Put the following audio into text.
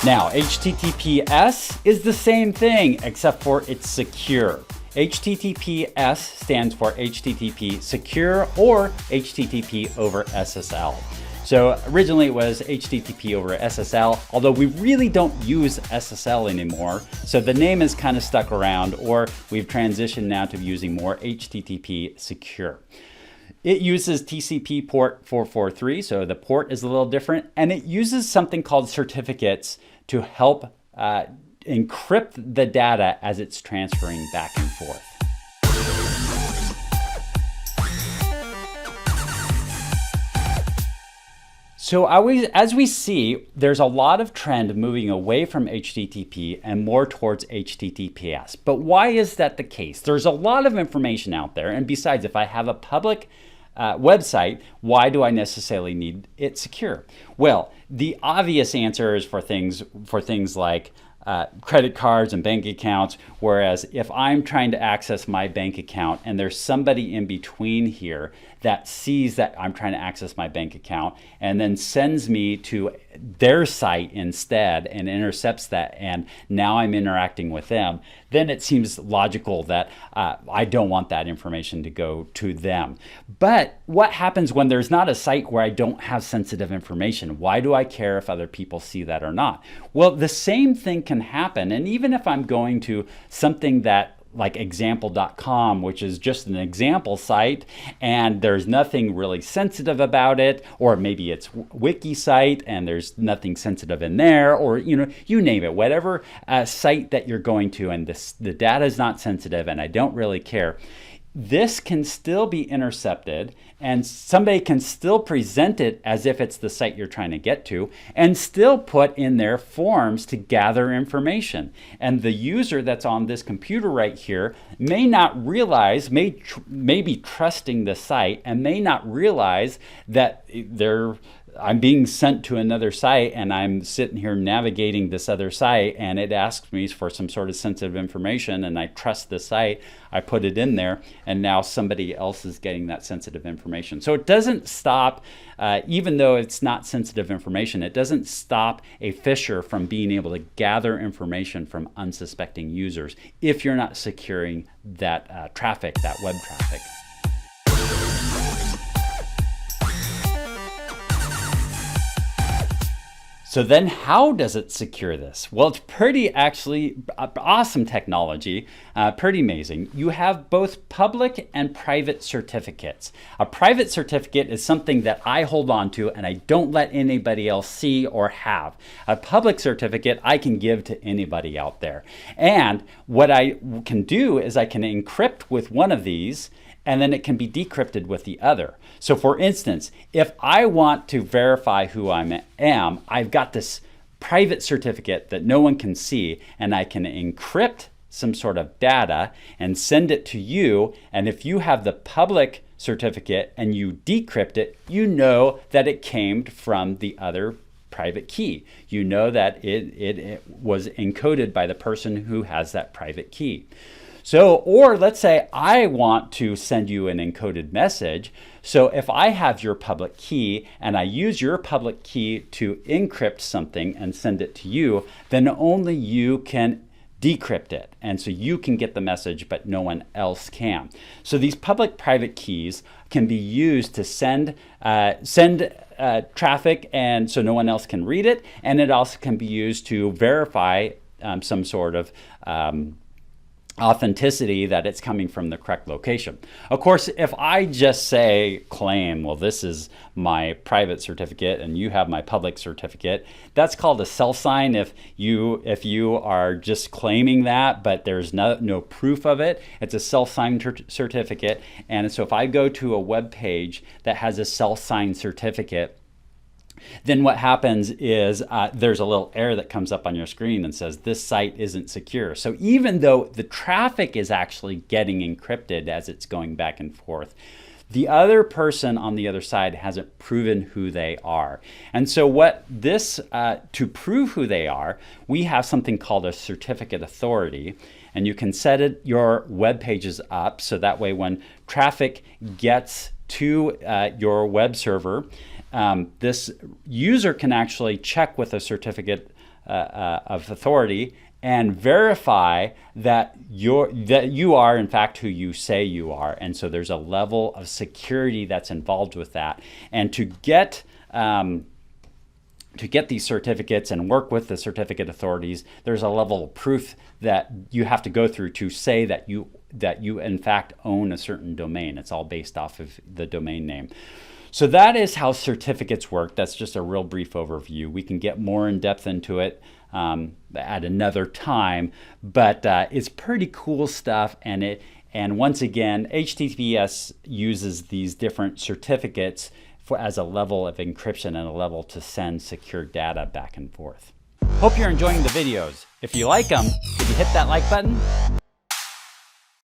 Now, HTTPS is the same thing, except for it's secure. HTTPS stands for HTTP Secure or HTTP over SSL. So originally it was HTTP over SSL, although we really don't use SSL anymore. So the name is kind of stuck around, or we've transitioned now to using more HTTP Secure. It uses TCP port 443, so the port is a little different, and it uses something called certificates to help encrypt the data as it's transferring back and forth. So as we see, there's a lot of trend moving away from HTTP and more towards HTTPS. But why is that the case? There's a lot of information out there, and besides, if I have a public website, why do I necessarily need it secure? Well, the obvious answer is for things like credit cards and bank accounts, whereas if I'm trying to access my bank account and there's somebody in between here that sees that I'm trying to access my bank account and then sends me to their site instead and intercepts that, and now I'm interacting with them, then it seems logical that I don't want that information to go to them. But what happens when there's not a site where I don't have sensitive information? Why do I care if other people see that or not? Well, the same thing can happen, and even if I'm going to something that like example.com, which is just an example site, and there's nothing really sensitive about it, or maybe it's wiki site and there's nothing sensitive in there, or you name it, whatever site that you're going to, and the data is not sensitive and I don't really care. This can still be intercepted, and somebody can still present it as if it's the site you're trying to get to, and still put in their forms to gather information. And the user that's on this computer right here may not realize, may be trusting the site, and may not realize that I'm being sent to another site, and I'm sitting here navigating this other site, and it asks me for some sort of sensitive information, and I trust the site. I put it in there, and now somebody else is getting that sensitive information. So it doesn't stop, even though it's not sensitive information, it doesn't stop a phisher from being able to gather information from unsuspecting users if you're not securing that traffic, that web traffic. So then how does it secure this? Well, it's pretty actually awesome technology, pretty amazing. You have both public and private certificates. A private certificate is something that I hold on to and I don't let anybody else see or have. A public certificate I can give to anybody out there. And what I can do is I can encrypt with one of these, and then it can be decrypted with the other. So for instance, if I want to verify who I am, I've got this private certificate that no one can see, and I can encrypt some sort of data and send it to you. And if you have the public certificate and you decrypt it, you know that it came from the other private key. You know that it was encoded by the person who has that private key. So, or let's say I want to send you an encoded message. So if I have your public key and I use your public key to encrypt something and send it to you, then only you can decrypt it. And so you can get the message, but no one else can. So these public-private keys can be used to send traffic, and so no one else can read it. And it also can be used to verify some sort of authenticity that it's coming from the correct location. Of course, if I just claim, well, this is my private certificate and you have my public certificate, that's called a self-sign. If you are just claiming that, but there's no proof of it, it's a self-signed certificate. And so if I go to a web page that has a self-signed certificate, then what happens is there's a little error that comes up on your screen and says this site isn't secure. So even though the traffic is actually getting encrypted as it's going back and forth, the other person on the other side hasn't proven who they are. And so to prove who they are, we have something called a certificate authority. And you can set your web pages up so that way when traffic gets to your web server, this user can actually check with a certificate of authority and verify that you are in fact who you say you are. And so there's a level of security that's involved with that. And to get these certificates and work with the certificate authorities, there's a level of proof that you have to go through to say that you in fact own a certain domain. It's all based off of the domain name. So that is how certificates work. That's just a real brief overview. We can get more in depth into it at another time, but it's pretty cool stuff. And once again, HTTPS uses these different certificates as a level of encryption and a level to send secure data back and forth. Hope you're enjoying the videos. If you like them, could you hit that like button?